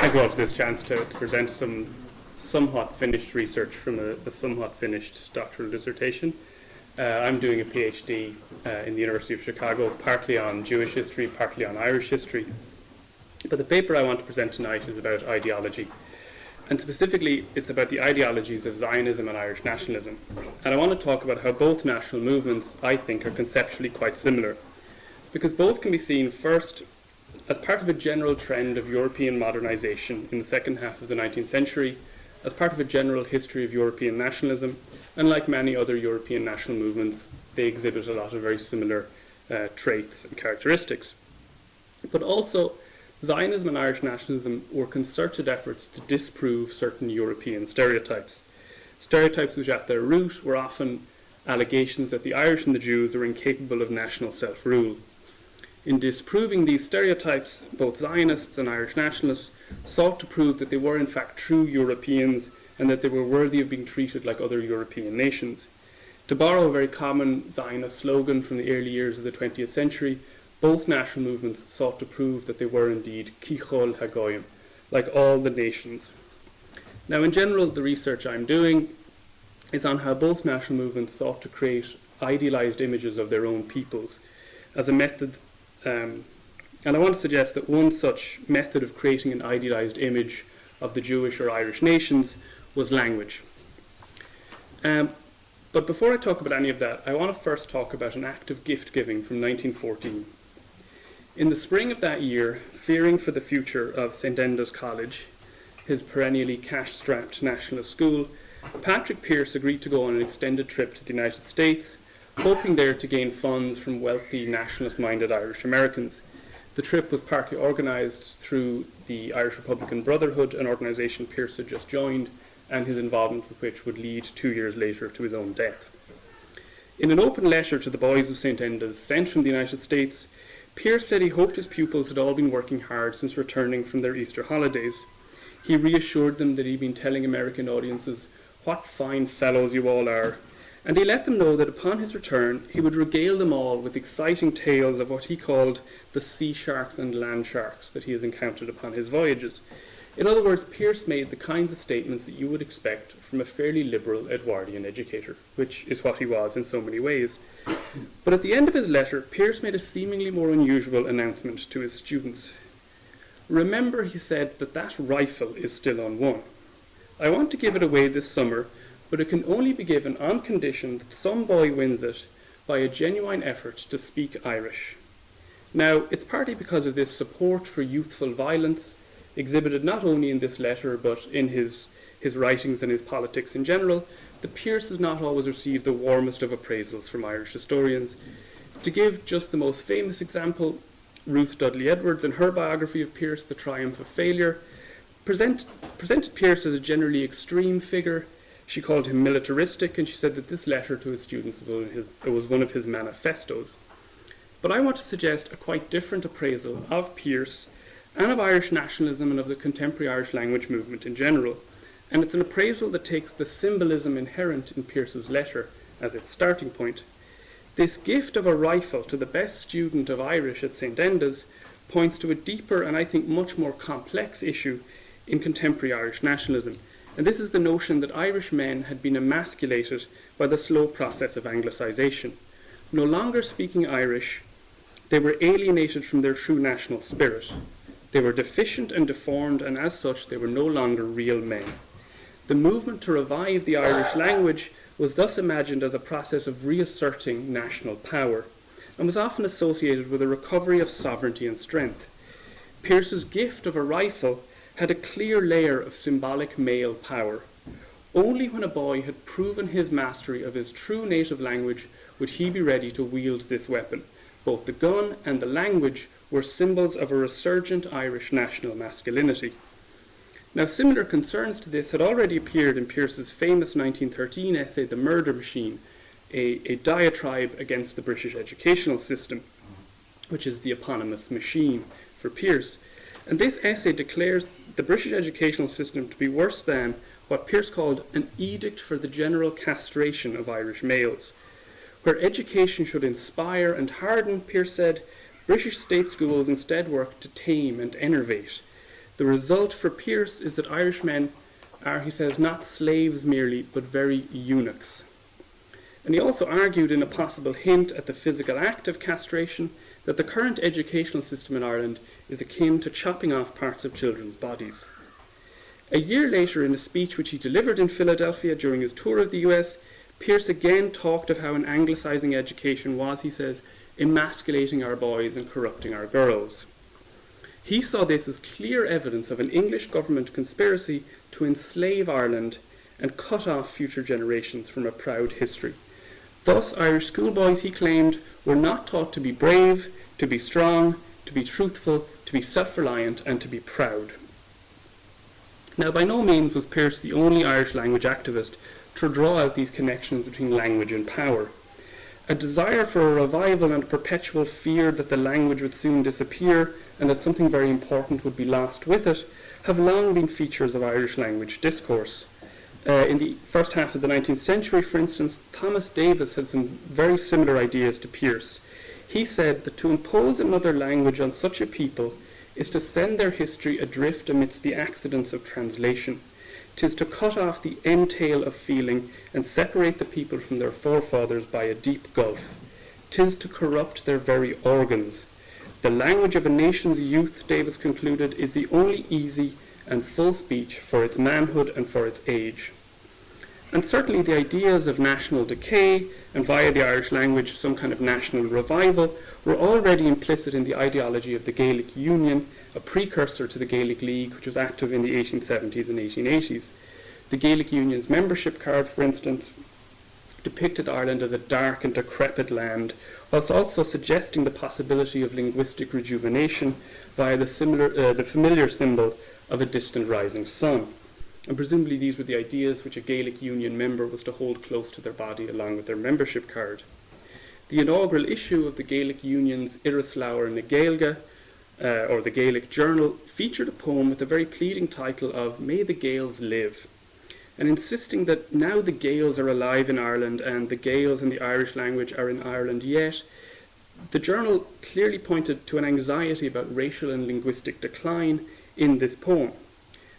thank you all for this chance to present some somewhat finished research from a somewhat finished doctoral dissertation. I'm doing a PhD in the University of Chicago, partly on Jewish history, partly on Irish history. But the paper I want to present tonight is about ideology. And specifically, it's about the ideologies of Zionism and Irish nationalism. And I want to talk about how both national movements, I think, are conceptually quite similar. Because both can be seen first as part of a general trend of European modernization in the second half of the 19th century, as part of a general history of European nationalism, and like many other European national movements, they exhibit a lot of very similar traits and characteristics. But also, Zionism and Irish nationalism were concerted efforts to disprove certain European stereotypes. Stereotypes which at their root were often allegations that the Irish and the Jews were incapable of national self-rule. In disproving these stereotypes, both Zionists and Irish nationalists sought to prove that they were in fact true Europeans and that they were worthy of being treated like other European nations. To borrow a very common Zionist slogan from the early years of the 20th century, both national movements sought to prove that they were indeed kichol hagoyim, like all the nations. Now, in general, the research I'm doing is on how both national movements sought to create idealized images of their own peoples as a method, and I want to suggest that one such method of creating an idealized image of the Jewish or Irish nations was language. But before I talk about any of that, I want to first talk about an act of gift-giving from 1914. In the spring of that year, fearing for the future of St. Enda's College, his perennially cash-strapped nationalist school, Patrick Pearse agreed to go on an extended trip to the United States, hoping there to gain funds from wealthy, nationalist-minded Irish Americans. The trip was partly organised through the Irish Republican Brotherhood, an organisation Pearse had just joined, and his involvement with which would lead 2 years later to his own death. In an open letter to the boys of St. Enda's sent from the United States, Pearse said he hoped his pupils had all been working hard since returning from their Easter holidays. He reassured them that he'd been telling American audiences what fine fellows you all are, and he let them know that upon his return he would regale them all with exciting tales of what he called the sea sharks and land sharks that he has encountered upon his voyages. In other words, Pearse made the kinds of statements that you would expect from a fairly liberal Edwardian educator, which is what he was in so many ways. But at the end of his letter, Pearse made a seemingly more unusual announcement to his students. Remember, he said, that rifle is still unwon. I want to give it away this summer, but it can only be given on condition that some boy wins it by a genuine effort to speak Irish. Now, it's partly because of this support for youthful violence, exhibited not only in this letter, but in his writings and his politics in general, that Pearse has not always received the warmest of appraisals from Irish historians. To give just the most famous example, Ruth Dudley Edwards, in her biography of Pearse, The Triumph of Failure, presented Pearse as a generally extreme figure. She called him militaristic, and she said that this letter to his students was one of his manifestos. But I want to suggest a quite different appraisal of Pearse and of Irish nationalism and of the contemporary Irish language movement in general. And it's an appraisal that takes the symbolism inherent in Pearse's letter as its starting point. This gift of a rifle to the best student of Irish at St. Enda's points to a deeper and I think much more complex issue in contemporary Irish nationalism. And this is the notion that Irish men had been emasculated by the slow process of Anglicisation. No longer speaking Irish, they were alienated from their true national spirit. They were deficient and deformed, and as such, they were no longer real men. The movement to revive the Irish language was thus imagined as a process of reasserting national power, and was often associated with a recovery of sovereignty and strength. Pearse's gift of a rifle had a clear layer of symbolic male power. Only when a boy had proven his mastery of his true native language would he be ready to wield this weapon. Both the gun and the language were symbols of a resurgent Irish national masculinity. Now, similar concerns to this had already appeared in Pearse's famous 1913 essay, The Murder Machine, a diatribe against the British educational system, which is the eponymous machine for Pearse. And this essay declares the British educational system to be worse than what Pearse called an edict for the general castration of Irish males. Where education should inspire and harden, Pearse said, British state schools instead work to tame and enervate. The result for Pearse is that Irishmen are, he says, not slaves merely, but very eunuchs. And he also argued in a possible hint at the physical act of castration that the current educational system in Ireland is akin to chopping off parts of children's bodies. A year later, in a speech which he delivered in Philadelphia during his tour of the US, Pearse again talked of how an anglicising education was, he says, emasculating our boys and corrupting our girls. He saw this as clear evidence of an English government conspiracy to enslave Ireland and cut off future generations from a proud history. Thus, Irish schoolboys, he claimed, were not taught to be brave, to be strong, to be truthful, to be self-reliant, and to be proud. Now, by no means was Pearse the only Irish language activist to draw out these connections between language and power. A desire for a revival and a perpetual fear that the language would soon disappear and that something very important would be lost with it have long been features of Irish language discourse. In the first half of the 19th century, for instance, Thomas Davis had some very similar ideas to Pearse. He said that to impose another language on such a people is to send their history adrift amidst the accidents of translation. 'Tis to cut off the entail of feeling and separate the people from their forefathers by a deep gulf. 'Tis to corrupt their very organs. The language of a nation's youth, Davis concluded, is the only easy and full speech for its manhood and for its age. And certainly the ideas of national decay and via the Irish language some kind of national revival were already implicit in the ideology of the Gaelic Union, a precursor to the Gaelic League, which was active in the 1870s and 1880s. The Gaelic Union's membership card, for instance, depicted Ireland as a dark and decrepit land, whilst also suggesting the possibility of linguistic rejuvenation via the familiar symbol of a distant rising sun. And presumably these were the ideas which a Gaelic Union member was to hold close to their body along with their membership card. The inaugural issue of the Gaelic Union's Irislaur na Gaeilge, or the Gaelic Journal, featured a poem with the very pleading title of May the Gaels Live, and insisting that now the Gaels are alive in Ireland and the Gaels and the Irish language are in Ireland yet, the journal clearly pointed to an anxiety about racial and linguistic decline in this poem.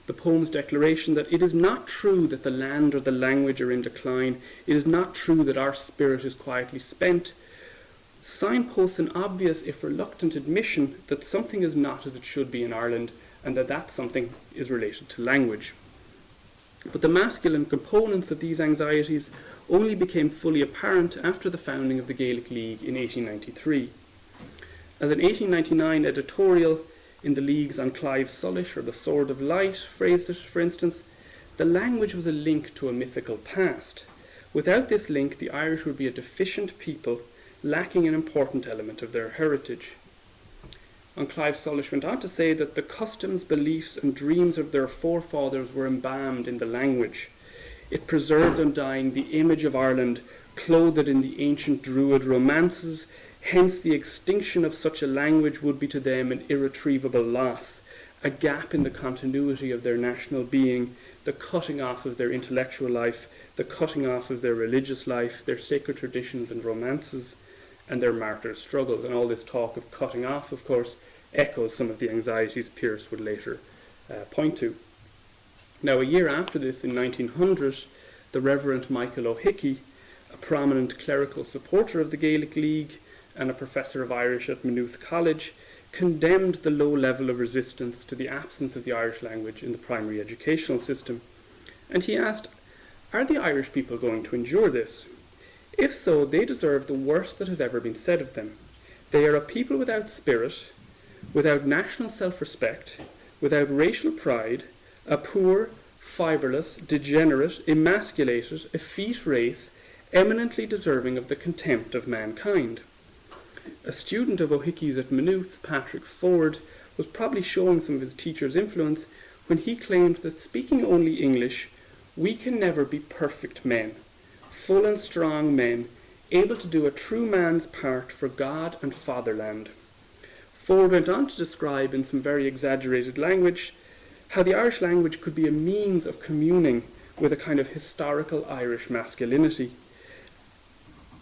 The poem's declaration that it is not true that the land or the language are in decline, it is not true that our spirit is quietly spent, signposts an obvious if reluctant admission that something is not as it should be in Ireland and that something is related to language. But the masculine components of these anxieties only became fully apparent after the founding of the Gaelic League in 1893. As an 1899 editorial in the Leagues on Clive Sullish, or the Sword of Light, phrased it, for instance, the language was a link to a mythical past. Without this link, the Irish would be a deficient people, lacking an important element of their heritage. And Clive Sullish went on to say that the customs, beliefs, and dreams of their forefathers were embalmed in the language. It preserved undying the image of Ireland, clothed in the ancient Druid romances. Hence the extinction of such a language would be to them an irretrievable loss, a gap in the continuity of their national being, the cutting off of their intellectual life, the cutting off of their religious life, their sacred traditions and romances, and their martyr struggles. And all this talk of cutting off, of course, echoes some of the anxieties Pearse would later point to. Now, a year after this, in 1900, the Reverend Michael O'Hickey, a prominent clerical supporter of the Gaelic League and a professor of Irish at Maynooth College, condemned the low level of resistance to the absence of the Irish language in the primary educational system. And he asked, are the Irish people going to endure this? If so, they deserve the worst that has ever been said of them. They are a people without spirit, without national self-respect, without racial pride, a poor, fibreless, degenerate, emasculated, effete race, eminently deserving of the contempt of mankind. A student of O'Hickey's at Maynooth, Patrick Ford, was probably showing some of his teacher's influence when he claimed that speaking only English, we can never be perfect men, full and strong men, able to do a true man's part for God and fatherland. Ford went on to describe in some very exaggerated language how the Irish language could be a means of communing with a kind of historical Irish masculinity.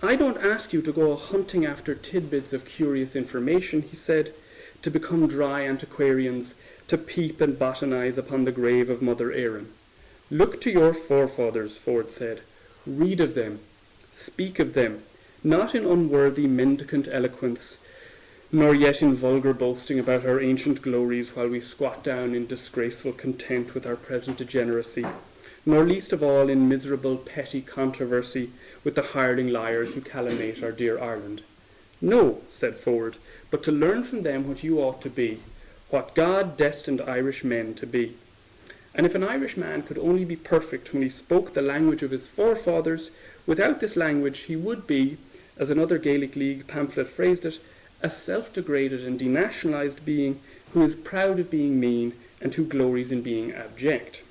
I don't ask you to go hunting after tidbits of curious information, he said, to become dry antiquarians, to peep and botanize upon the grave of Mother Erin. Look to your forefathers, Ford said. Read of them. Speak of them, not in unworthy mendicant eloquence, nor yet in vulgar boasting about our ancient glories while we squat down in disgraceful content with our present degeneracy, nor least of all in miserable petty controversy with the hireling liars who calumniate our dear Ireland. No, said Ford, but to learn from them what you ought to be, what God destined Irish men to be. And if an Irish man could only be perfect when he spoke the language of his forefathers, without this language he would be, as another Gaelic League pamphlet phrased it, a self-degraded and denationalised being who is proud of being mean and who glories in being abject.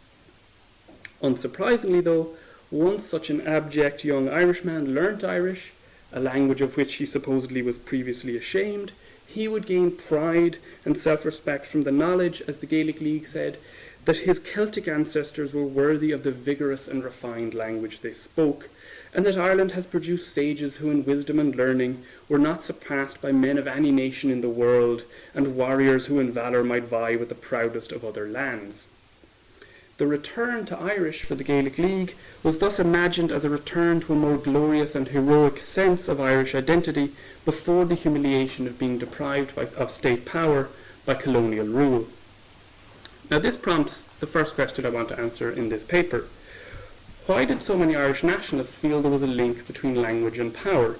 Unsurprisingly, though, once such an abject young Irishman learnt Irish, a language of which he supposedly was previously ashamed, he would gain pride and self-respect from the knowledge, as the Gaelic League said, that his Celtic ancestors were worthy of the vigorous and refined language they spoke, and that Ireland has produced sages who in wisdom and learning were not surpassed by men of any nation in the world, and warriors who in valour might vie with the proudest of other lands. The return to Irish for the Gaelic League was thus imagined as a return to a more glorious and heroic sense of Irish identity before the humiliation of being deprived of state power by colonial rule. Now this prompts the first question I want to answer in this paper. Why did so many Irish nationalists feel there was a link between language and power?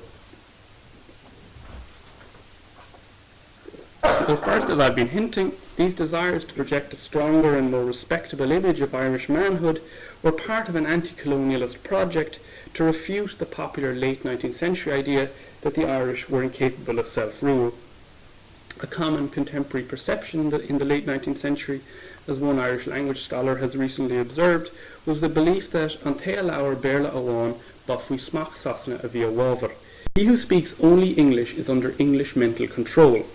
Well, first, as I've been hinting, these desires to project a stronger and more respectable image of Irish manhood were part of an anti-colonialist project to refute the popular late 19th century idea that the Irish were incapable of self-rule. A common contemporary perception in the late 19th century, as one Irish language scholar has recently observed, was the belief that an Tae Laur Berla Awan Bofwi Smach Sasna Avia Waver. He who speaks only English is under English mental control.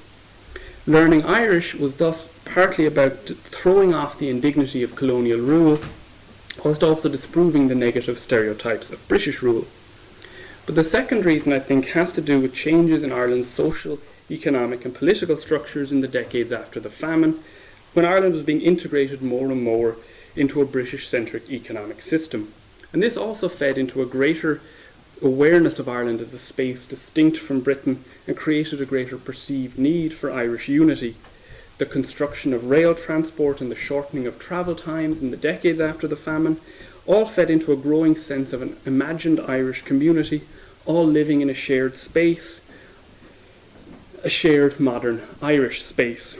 Learning Irish was thus partly about throwing off the indignity of colonial rule, whilst also disproving the negative stereotypes of British rule. But the second reason, I think, has to do with changes in Ireland's social, economic and political structures in the decades after the famine, when Ireland was being integrated more and more into a British-centric economic system. And this also fed into a greater awareness of Ireland as a space distinct from Britain and created a greater perceived need for Irish unity. The construction of rail transport and the shortening of travel times in the decades after the famine all fed into a growing sense of an imagined Irish community, all living in a shared space, a shared modern Irish space.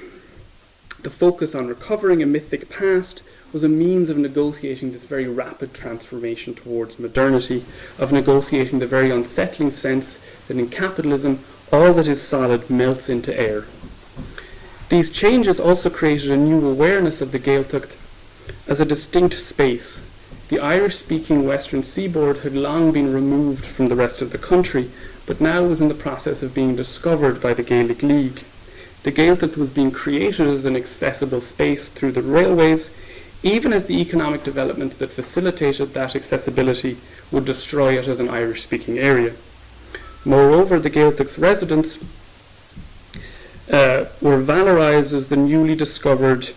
The focus on recovering a mythic past was a means of negotiating this very rapid transformation towards modernity, of negotiating the very unsettling sense that in capitalism all that is solid melts into air. These changes also created a new awareness of the Gaeltacht as a distinct space. The Irish-speaking Western Seaboard had long been removed from the rest of the country, but now was in the process of being discovered by the Gaelic League. The Gaeltacht was being created as an accessible space through the railways, even as the economic development that facilitated that accessibility would destroy it as an Irish-speaking area. Moreover, the Gaeltacht's residents were valorised as the newly discovered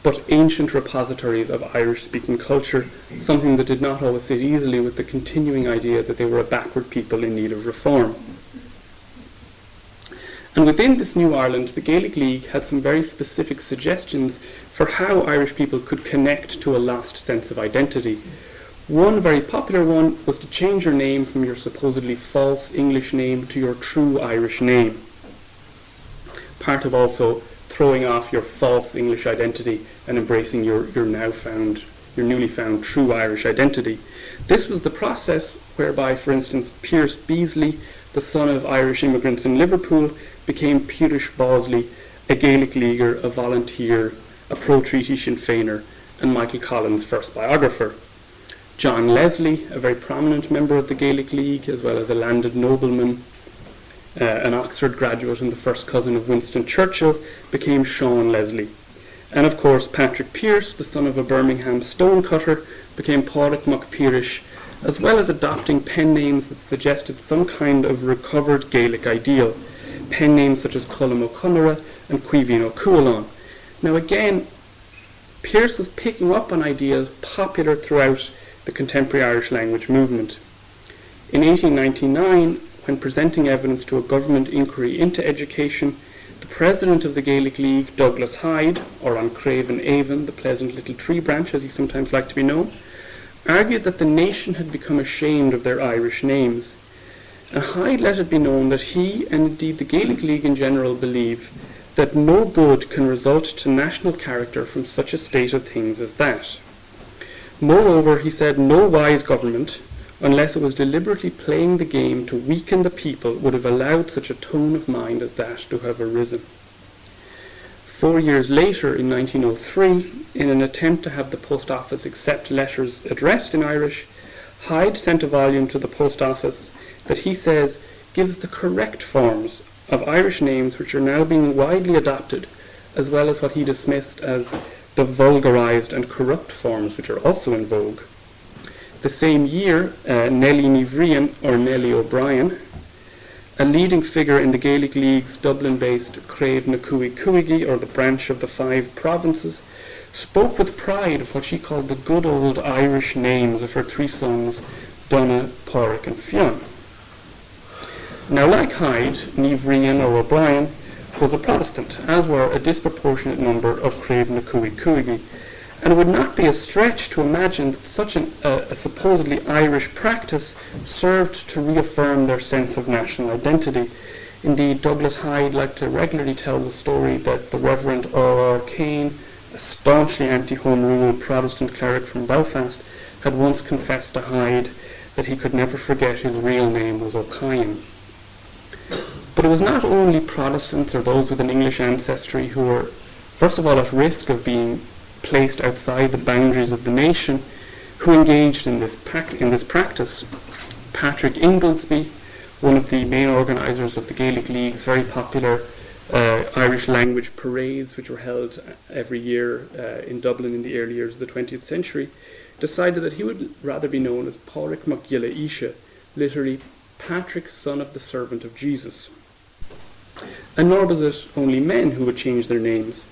but ancient repositories of Irish-speaking culture, something that did not always sit easily with the continuing idea that they were a backward people in need of reform. And within this new Ireland, the Gaelic League had some very specific suggestions for how Irish people could connect to a lost sense of identity. One very popular one was to change your name from your supposedly false English name to your true Irish name. Part of also throwing off your false English identity and embracing your newly found true Irish identity. This was the process whereby, for instance, Pierce Beasley, the son of Irish immigrants in Liverpool, became Peirish Bosley, a Gaelic leaguer, a volunteer, a pro-treaty Sinn Féiner, and Michael Collins' first biographer. John Leslie, a very prominent member of the Gaelic League, as well as a landed nobleman, an Oxford graduate and the first cousin of Winston Churchill, became Sean Leslie. And of course, Patrick Pearse, the son of a Birmingham stonecutter, became Pádraig Mac Piarish, as well as adopting pen names that suggested some kind of recovered Gaelic ideal, pen names such as Colm O'Conora and Cuivin O'Cualan. Now again, Pearse was picking up on ideas popular throughout the contemporary Irish language movement. In 1899, when presenting evidence to a government inquiry into education, the president of the Gaelic League, Douglas Hyde, or on Craven Avon, the pleasant little tree branch as he sometimes liked to be known, argued that the nation had become ashamed of their Irish names. And Hyde let it be known that he, and indeed the Gaelic League in general, believe that no good can result to national character from such a state of things as that. Moreover, he said, no wise government, unless it was deliberately playing the game to weaken the people, would have allowed such a tone of mind as that to have arisen. 4 years later, in 1903, in an attempt to have the post office accept letters addressed in Irish, Hyde sent a volume to the post office that he says gives the correct forms of Irish names which are now being widely adopted, as well as what he dismissed as the vulgarized and corrupt forms which are also in vogue. The same year, Nellie Nivrian, or Nellie O'Brien, a leading figure in the Gaelic League's Dublin-based Crave na Cuigi, or the branch of the 5 provinces, spoke with pride of what she called the good old Irish names of her 3 sons, Donna, Pádraig and Fionn. Now, like Hyde, Nivrian or O'Brien was a Protestant, as were a disproportionate number of Crave na Cuigi, and it would not be a stretch to imagine that such a supposedly Irish practice served to reaffirm their sense of national identity. Indeed, Douglas Hyde liked to regularly tell the story that the Reverend R.R. Kane, a staunchly anti-Home Rule Protestant cleric from Belfast, had once confessed to Hyde that he could never forget his real name was O'Kane. But it was not only Protestants or those with an English ancestry who were, first of all, at risk of being placed outside the boundaries of the nation, who engaged in this practice. Patrick Inglesby, one of the main organisers of the Gaelic League's very popular Irish language parades, which were held every year in Dublin in the early years of the 20th century, decided that he would rather be known as Pádraig Mac Gilla Isha, literally Patrick, son of the servant of Jesus. And nor was it only men who would change their names.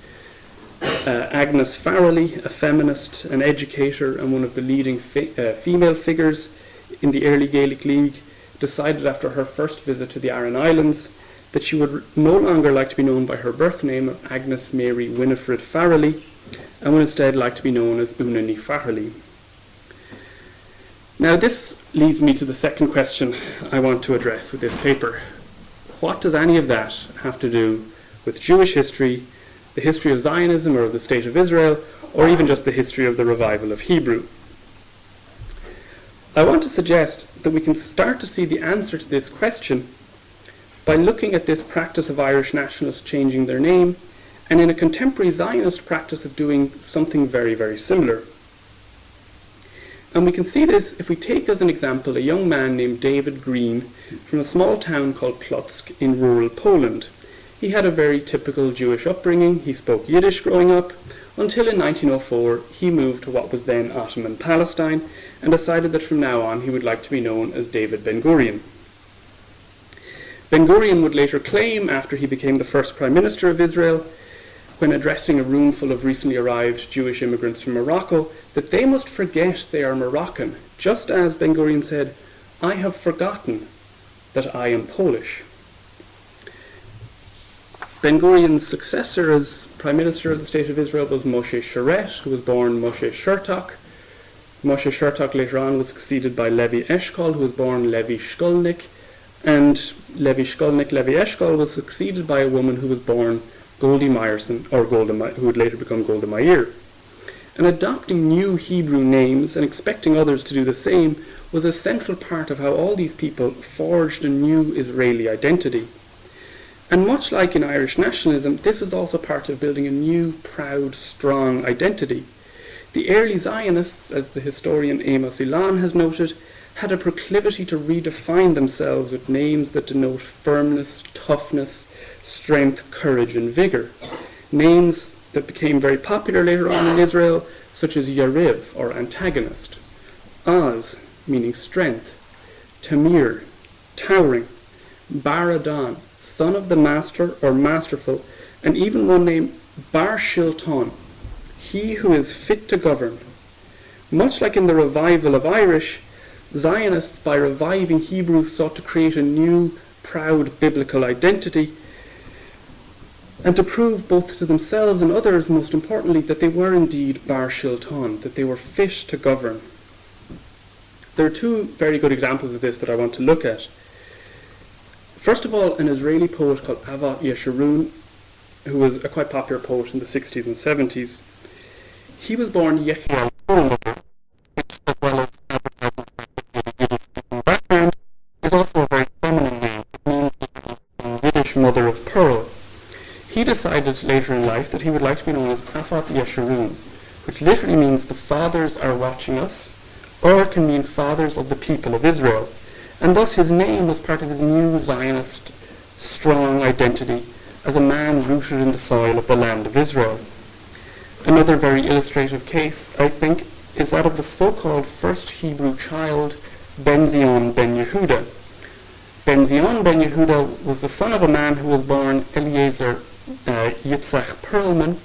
Agnes Farrelly, a feminist, an educator, and one of the leading female figures in the early Gaelic League, decided after her first visit to the Aran Islands that she would no longer like to be known by her birth name of Agnes Mary Winifred Farrelly, and would instead like to be known as Una Ní Farrelly. Now this leads me to the second question I want to address with this paper. What does any of that have to do with Jewish history, the history of Zionism or of the State of Israel, or even just the history of the revival of Hebrew? I want to suggest that we can start to see the answer to this question by looking at this practice of Irish nationalists changing their name, and in a contemporary Zionist practice of doing something very, very similar. And we can see this if we take as an example a young man named David Green from a small town called Plock in rural Poland. He had a very typical Jewish upbringing. He spoke Yiddish growing up, until in 1904 he moved to what was then Ottoman Palestine and decided that from now on he would like to be known as David Ben-Gurion. Ben-Gurion would later claim, after he became the first Prime Minister of Israel, when addressing a room full of recently arrived Jewish immigrants from Morocco, that they must forget they are Moroccan, just as Ben-Gurion said, "I have forgotten that I am Polish." Ben-Gurion's successor as Prime Minister of the State of Israel was Moshe Sharett, who was born Moshe Chertok. Moshe Chertok later on was succeeded by Levi Eshkol, who was born Levi Shkolnik, and Levi Eshkol was succeeded by a woman who was born Goldie Meyerson, or who would later become Golda Meir. And adopting new Hebrew names and expecting others to do the same was a central part of how all these people forged a new Israeli identity. And much like in Irish nationalism, this was also part of building a new, proud, strong identity. The early Zionists, as the historian Amos Ilan has noted, had a proclivity to redefine themselves with names that denote firmness, toughness, strength, courage, and vigour. Names that became very popular later on in Israel, such as Yariv, or antagonist, Oz, meaning strength, Tamir, towering, Baradan, son of the master or masterful, and even one name Bar Shilton, he who is fit to govern. Much like in the revival of Irish, Zionists, by reviving Hebrew, sought to create a new, proud biblical identity and to prove both to themselves and others, most importantly, that they were indeed Bar Shilton, that they were fit to govern. There are two very good examples of this that I want to look at. First of all, an Israeli poet called Avat Yeshurun, who was a quite popular poet in the 60s and 70s. He was born Yechiel, which, as well as advertising a Yiddish background, is also a very feminine name. It means the Yiddish mother of pearl. He decided later in life that he would like to be known as Avat Yeshurun, which literally means the fathers are watching us, or it can mean fathers of the people of Israel. And thus his name was part of his new Zionist strong identity as a man rooted in the soil of the land of Israel. Another very illustrative case, I think, is that of the so-called first Hebrew child, Ben-Zion ben Yehuda. Ben-Zion ben Yehuda was the son of a man who was born Eliezer Yitzhak Perlman,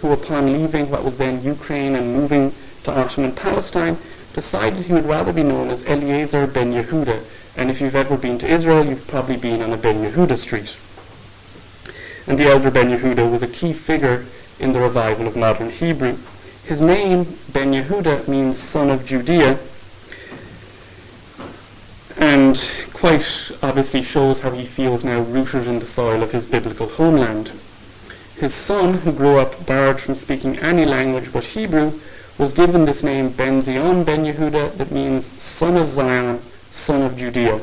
who upon leaving what was then Ukraine and moving to Ottoman Palestine, decided he would rather be known as Eliezer ben Yehuda. And if you've ever been to Israel, you've probably been on a Ben Yehuda street. And the elder Ben Yehuda was a key figure in the revival of modern Hebrew. His name, Ben Yehuda, means son of Judea, and quite obviously shows how he feels now rooted in the soil of his biblical homeland. His son, who grew up barred from speaking any language but Hebrew, was given this name Ben-Zion ben Yehuda, that means son of Zion, son of Judea,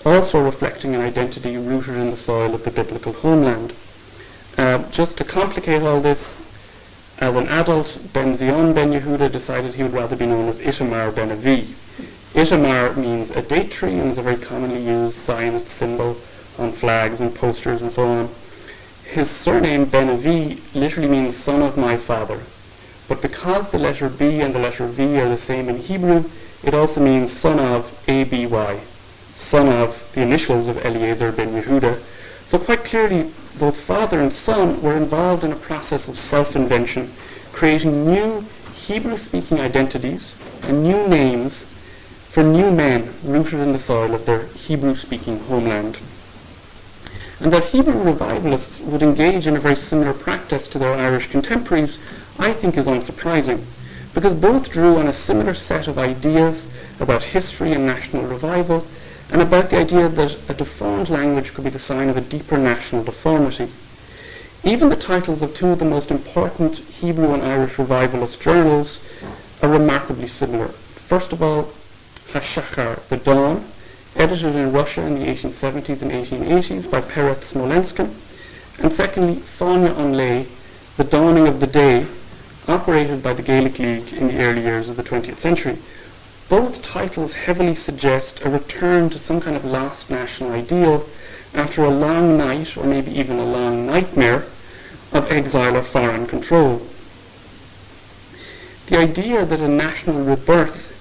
also reflecting an identity rooted in the soil of the biblical homeland. Just to complicate all this, as an adult, Ben-Zion ben Yehuda decided he would rather be known as Itamar ben Avi. Itamar means a date tree and is a very commonly used Zionist symbol on flags and posters and so on. His surname Ben Avi literally means son of my father. But because the letter B and the letter V are the same in Hebrew, it also means son of A-B-Y, son of the initials of Eliezer ben Yehuda. So quite clearly, both father and son were involved in a process of self-invention, creating new Hebrew-speaking identities and new names for new men rooted in the soil of their Hebrew-speaking homeland. And that Hebrew revivalists would engage in a very similar practice to their Irish contemporaries, I think, is unsurprising, because both drew on a similar set of ideas about history and national revival, and about the idea that a deformed language could be the sign of a deeper national deformity. Even the titles of two of the most important Hebrew and Irish revivalist journals are remarkably similar. First of all, Hashachar, the Dawn, edited in Russia in the 1870s and 1880s by Peretz Smolenskin, and secondly, Fáinne an Lae, the Dawning of the Day, operated by the Gaelic League in the early years of the 20th century. Both titles heavily suggest a return to some kind of lost national ideal after a long night, or maybe even a long nightmare, of exile or foreign control. The idea that a national rebirth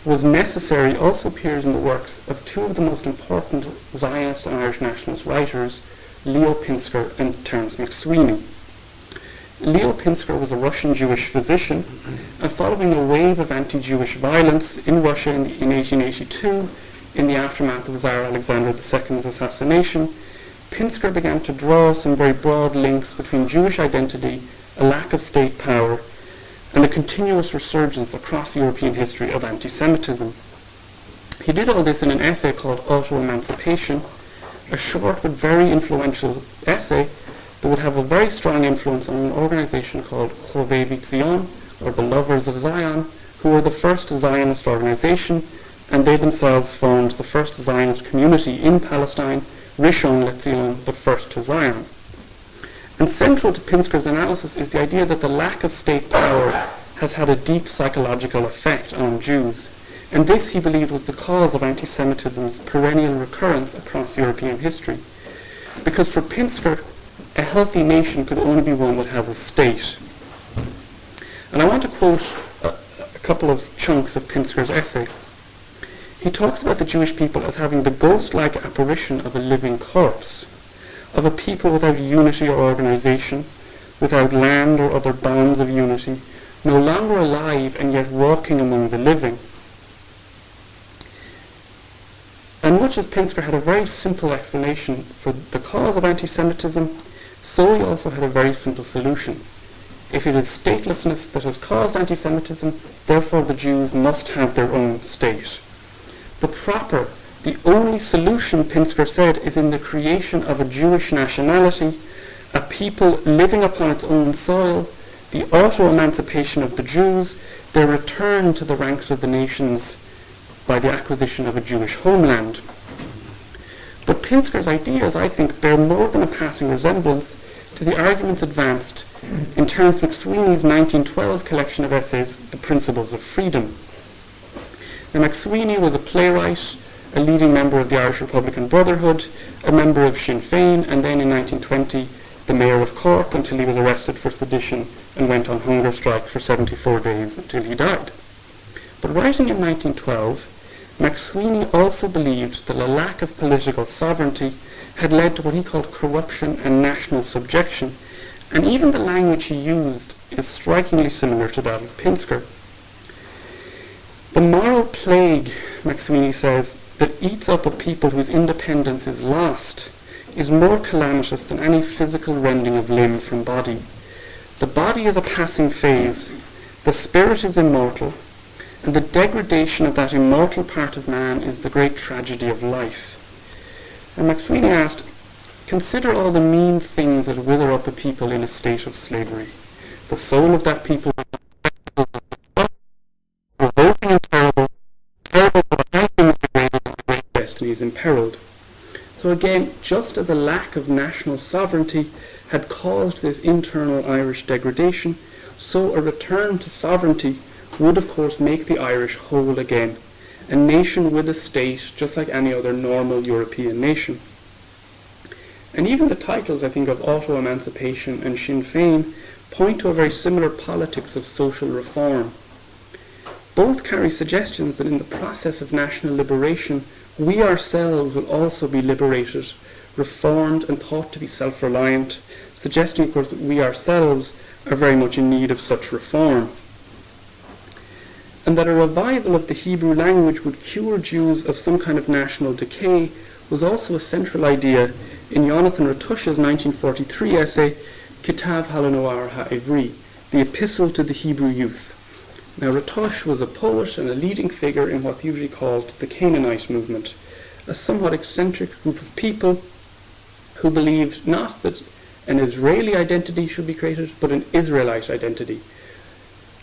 was necessary also appears in the works of two of the most important Zionist and Irish nationalist writers, Leo Pinsker and Terence McSweeney. Leo Pinsker was a Russian Jewish physician, and following a wave of anti-Jewish violence in Russia in 1882, in the aftermath of Tsar Alexander II's assassination, Pinsker began to draw some very broad links between Jewish identity, a lack of state power, and the continuous resurgence across European history of anti-Semitism. He did all this in an essay called Auto-Emancipation, a short but very influential essay that would have a very strong influence on an organization called Chovevei Zion, or the Lovers of Zion, who were the first Zionist organization, and they themselves formed the first Zionist community in Palestine, Rishon LeZion, the first to Zion. And central to Pinsker's analysis is the idea that the lack of state power has had a deep psychological effect on Jews, and this, he believed, was the cause of anti-Semitism's perennial recurrence across European history. Because for Pinsker, a healthy nation could only be one that has a state. And I want to quote a couple of chunks of Pinsker's essay. He talks about the Jewish people as having the ghost-like apparition of a living corpse, of a people without unity or organization, without land or other bonds of unity, no longer alive and yet walking among the living. And much as Pinsker had a very simple explanation for the cause of anti-Semitism, so he also had a very simple solution. If it is statelessness that has caused anti-Semitism, therefore the Jews must have their own state. The only solution, Pinsker said, is in the creation of a Jewish nationality, a people living upon its own soil, the auto-emancipation of the Jews, their return to the ranks of the nations by the acquisition of a Jewish homeland. But Pinsker's ideas, I think, bear more than a passing resemblance to the arguments advanced in Terence McSweeney's 1912 collection of essays, The Principles of Freedom. Now, McSweeney was a playwright, a leading member of the Irish Republican Brotherhood, a member of Sinn Féin, and then in 1920 the mayor of Cork until he was arrested for sedition and went on hunger strike for 74 days until he died. But writing in 1912, McSweeney also believed that a lack of political sovereignty had led to what he called corruption and national subjection, and even the language he used is strikingly similar to that of Pinsker. The moral plague, McSweeney says, that eats up a people whose independence is lost is more calamitous than any physical rending of limb from body. The body is a passing phase, the spirit is immortal, and the degradation of that immortal part of man is the great tragedy of life. And McSweeney asked, consider all the mean things that wither up a people in a state of slavery. The soul of that people is revolting and terrible, but high things degraded and the great destinies imperiled. So again, just as a lack of national sovereignty had caused this internal Irish degradation, so a return to sovereignty would of course make the Irish whole again, a nation with a state just like any other normal European nation. And even the titles, I think, of auto-emancipation and Sinn Féin point to a very similar politics of social reform. Both carry suggestions that in the process of national liberation, we ourselves will also be liberated, reformed and taught to be self-reliant, suggesting, of course, that we ourselves are very much in need of such reform. And that a revival of the Hebrew language would cure Jews of some kind of national decay was also a central idea in Jonathan Ratush's 1943 essay, Kitav Halanoar HaIvri, the Epistle to the Hebrew Youth. Now, Ratush was a poet and a leading figure in what's usually called the Canaanite movement, a somewhat eccentric group of people who believed not that an Israeli identity should be created, but an Israelite identity,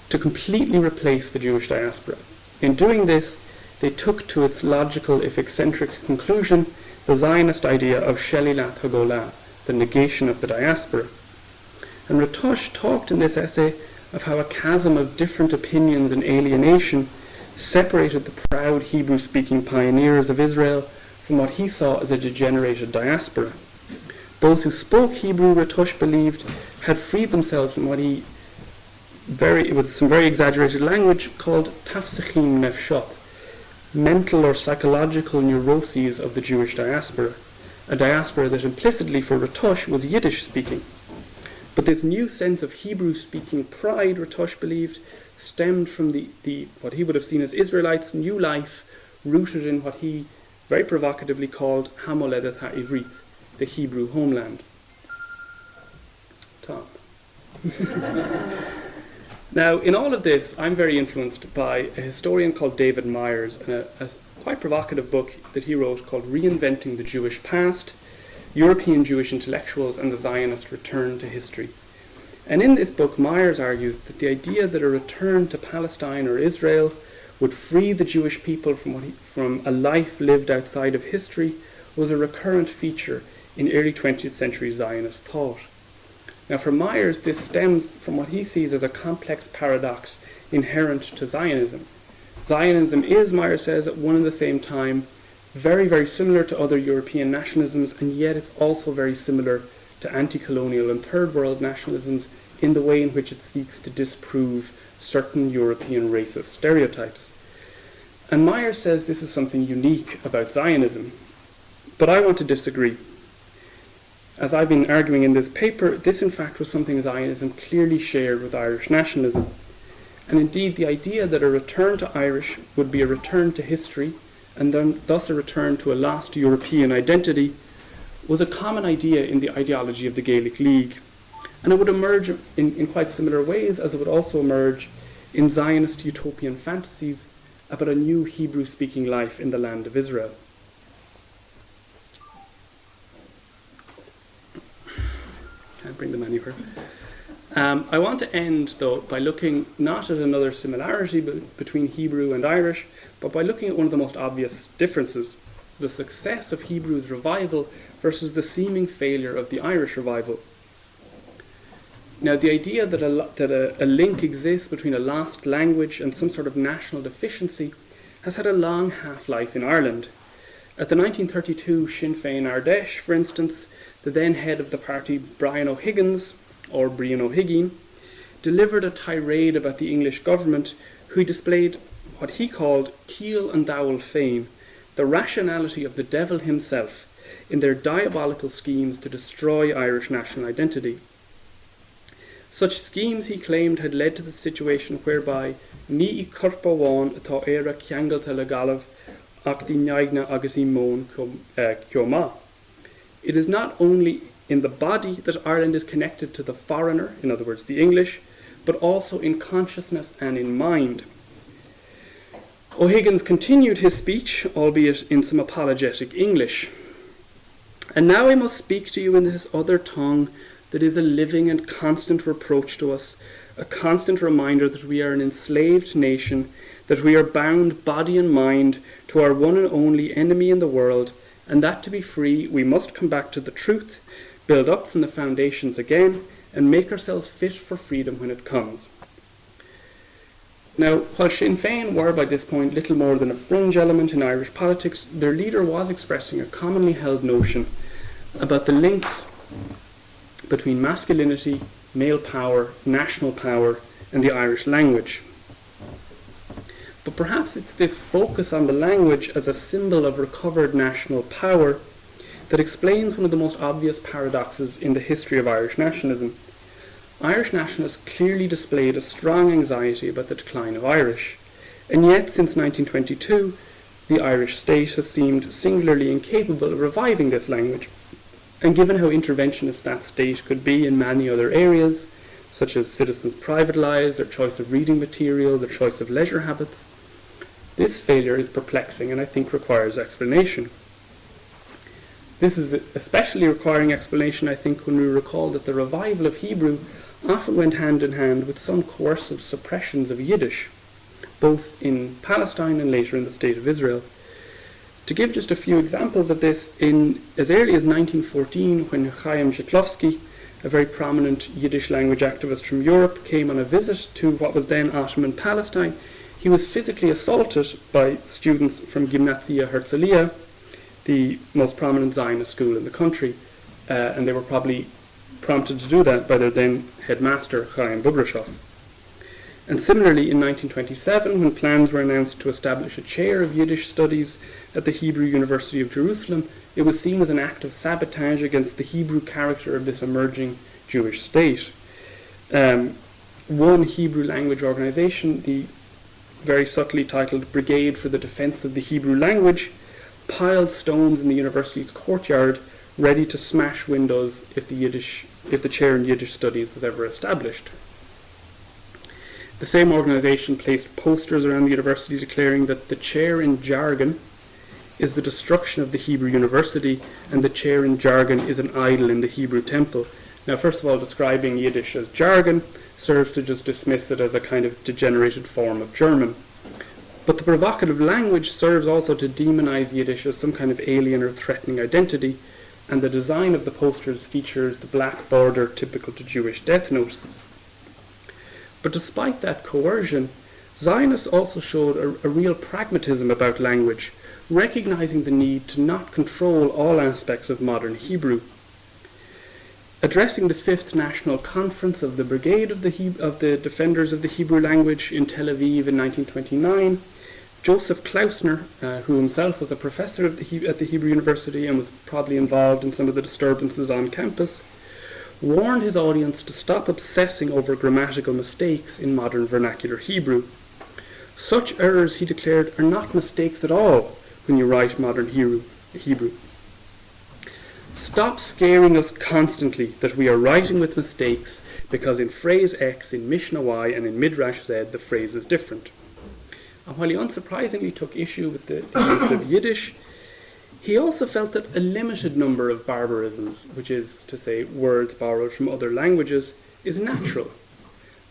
to completely replace the Jewish diaspora. In doing this, they took to its logical, if eccentric, conclusion the Zionist idea of Shelilat HaGolah, the negation of the diaspora. And Ratush talked in this essay of how a chasm of different opinions and alienation separated the proud Hebrew-speaking pioneers of Israel from what he saw as a degenerated diaspora. Those who spoke Hebrew, Ratush believed, had freed themselves from what he, with some very exaggerated language, called tafsechim nefshot, mental or psychological neuroses of the Jewish diaspora, a diaspora that implicitly for Ratush was Yiddish-speaking. But this new sense of Hebrew-speaking pride, Ratush believed, stemmed from the what he would have seen as Israelites' new life, rooted in what he very provocatively called Hamoledet HaIvrit, the Hebrew homeland. Tom. Now, in all of this, I'm very influenced by a historian called David Myers, and a quite provocative book that he wrote called Reinventing the Jewish Past, European Jewish Intellectuals and the Zionist Return to History. And in this book, Myers argues that the idea that a return to Palestine or Israel would free the Jewish people from a life lived outside of history was a recurrent feature in early 20th century Zionist thought. Now, for Myers, this stems from what he sees as a complex paradox inherent to Zionism. Zionism is, Myers says, at one and the same time very, very similar to other European nationalisms, and yet it's also very similar to anti-colonial and third world nationalisms in the way in which it seeks to disprove certain European racist stereotypes. And Myers says this is something unique about Zionism, but I want to disagree. As I've been arguing in this paper, this in fact was something Zionism clearly shared with Irish nationalism. And indeed, the idea that a return to Irish would be a return to history, and then thus a return to a lost European identity, was a common idea in the ideology of the Gaelic League. And it would emerge in quite similar ways as it would also emerge in Zionist utopian fantasies about a new Hebrew-speaking life in the land of Israel. Can't bring them anywhere. I want to end, though, by looking not at another similarity between Hebrew and Irish, but by looking at one of the most obvious differences, the success of Hebrew's revival versus the seeming failure of the Irish revival. Now, the idea that a link exists between a lost language and some sort of national deficiency has had a long half-life in Ireland. At the 1932 Sinn Féin Ardèche, for instance, the then head of the party, Brian O'Higgins, or Brian O'Higgin, delivered a tirade about the English government, who displayed what he called Kiel and Dowell fame, the rationality of the devil himself, in their diabolical schemes to destroy Irish national identity. Such schemes, he claimed, had led to the situation whereby ni I corpawan atá era ceangalta le galamh ach di neagna agus I món cioma. It is not only in the body that Ireland is connected to the foreigner, in other words, the English, but also in consciousness and in mind. O'Higgins continued his speech, albeit in some apologetic English. And now I must speak to you in this other tongue that is a living and constant reproach to us, a constant reminder that we are an enslaved nation, that we are bound body and mind to our one and only enemy in the world, and that to be free we must come back to the truth, build up from the foundations again, and make ourselves fit for freedom when it comes. Now, while Sinn Féin were by this point little more than a fringe element in Irish politics, their leader was expressing a commonly held notion about the links between masculinity, male power, national power, and the Irish language. But perhaps it's this focus on the language as a symbol of recovered national power that explains one of the most obvious paradoxes in the history of Irish nationalism. Irish nationalists clearly displayed a strong anxiety about the decline of Irish, and yet since 1922, the Irish state has seemed singularly incapable of reviving this language. And given how interventionist that state could be in many other areas, such as citizens' private lives, their choice of reading material, their choice of leisure habits, this failure is perplexing and I think requires explanation. This is especially requiring explanation, I think, when we recall that the revival of Hebrew often went hand in hand with some coercive suppressions of Yiddish, both in Palestine and later in the State of Israel. To give just a few examples of this, in as early as 1914, when Chaim Zytlowski, a very prominent Yiddish language activist from Europe, came on a visit to what was then Ottoman Palestine, he was physically assaulted by students from Gimnasia Herzliya, the most prominent Zionist school in the country, and they were probably prompted to do that by their then headmaster, Chaim Bubrashov. And similarly, in 1927, when plans were announced to establish a chair of Yiddish studies at the Hebrew University of Jerusalem, it was seen as an act of sabotage against the Hebrew character of this emerging Jewish state. One Hebrew language organization, the very subtly titled Brigade for the Defense of the Hebrew Language, piled stones in the university's courtyard, ready to smash windows if the chair in Yiddish studies was ever established. The same organization placed posters around the university declaring that the chair in jargon is the destruction of the Hebrew University, and the chair in jargon is an idol in the Hebrew temple. Now, first of all, describing Yiddish as jargon serves to just dismiss it as a kind of degenerated form of German. But the provocative language serves also to demonize Yiddish as some kind of alien or threatening identity, and the design of the posters features the black border typical to Jewish death notices. But despite that coercion, Zionists also showed a real pragmatism about language, recognizing the need to not control all aspects of modern Hebrew. Addressing the 5th National Conference of the Brigade of the Defenders of the Hebrew Language in Tel Aviv in 1929, Joseph Klausner, who himself was a professor at the Hebrew University and was probably involved in some of the disturbances on campus, warned his audience to stop obsessing over grammatical mistakes in modern vernacular Hebrew. Such errors, he declared, are not mistakes at all when you write modern Hebrew. Stop scaring us constantly that we are writing with mistakes because in phrase X, in Mishnah Y, and in Midrash Z, the phrase is different. And while he unsurprisingly took issue with the use of Yiddish, he also felt that a limited number of barbarisms, which is to say words borrowed from other languages, is natural.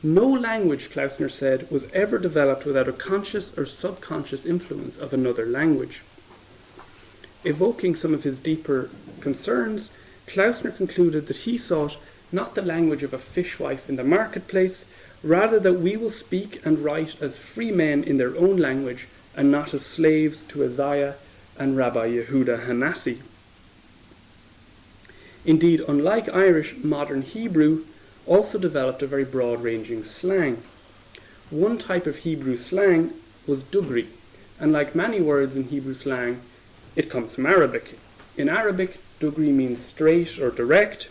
No language, Klausner said, was ever developed without a conscious or subconscious influence of another language. Evoking some of his deeper concerns, Klausner concluded that he sought not the language of a fishwife in the marketplace, rather that we will speak and write as free men in their own language and not as slaves to Isaiah and Rabbi Yehuda Hanassi. Indeed, unlike Irish, modern Hebrew also developed a very broad-ranging slang. One type of Hebrew slang was Dugri, and like many words in Hebrew slang, it comes from Arabic. In Arabic, Dugri means straight or direct.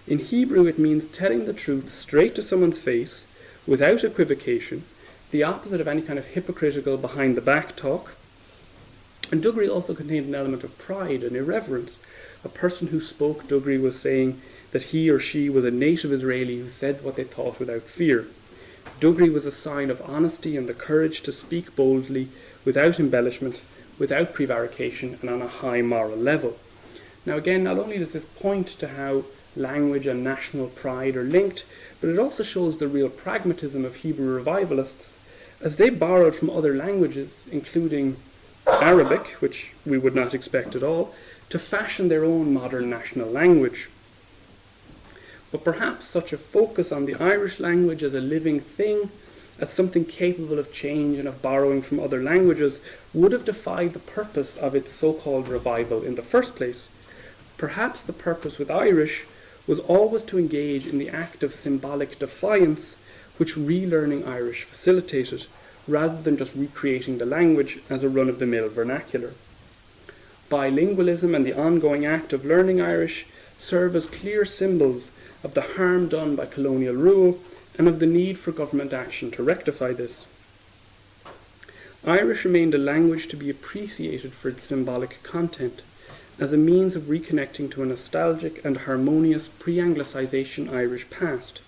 In Hebrew, it means telling the truth straight to someone's face, without equivocation, the opposite of any kind of hypocritical behind-the-back talk. And Dugri also contained an element of pride and irreverence. A person who spoke Dugri was saying that he or she was a native Israeli who said what they thought without fear. Dugri was a sign of honesty and the courage to speak boldly, without embellishment, without prevarication, and on a high moral level. Now again, not only does this point to how language and national pride are linked, but it also shows the real pragmatism of Hebrew revivalists, as they borrowed from other languages, including Arabic, which we would not expect at all, to fashion their own modern national language. But perhaps such a focus on the Irish language as a living thing, as something capable of change and of borrowing from other languages, would have defied the purpose of its so-called revival in the first place. Perhaps the purpose with Irish was always to engage in the act of symbolic defiance which relearning Irish facilitated, rather than just recreating the language as a run-of-the-mill vernacular. Bilingualism and the ongoing act of learning Irish serve as clear symbols of the harm done by colonial rule and of the need for government action to rectify this. Irish remained a language to be appreciated for its symbolic content, as a means of reconnecting to a nostalgic and harmonious pre-Anglicization Irish past.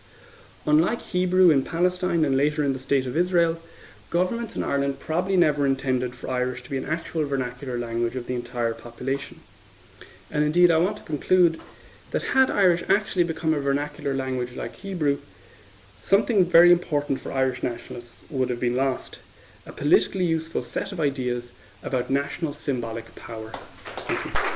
Unlike Hebrew in Palestine and later in the State of Israel, governments in Ireland probably never intended for Irish to be an actual vernacular language of the entire population. And indeed, I want to conclude that had Irish actually become a vernacular language like Hebrew, something very important for Irish nationalists would have been lost: a politically useful set of ideas about national symbolic power. Thank you.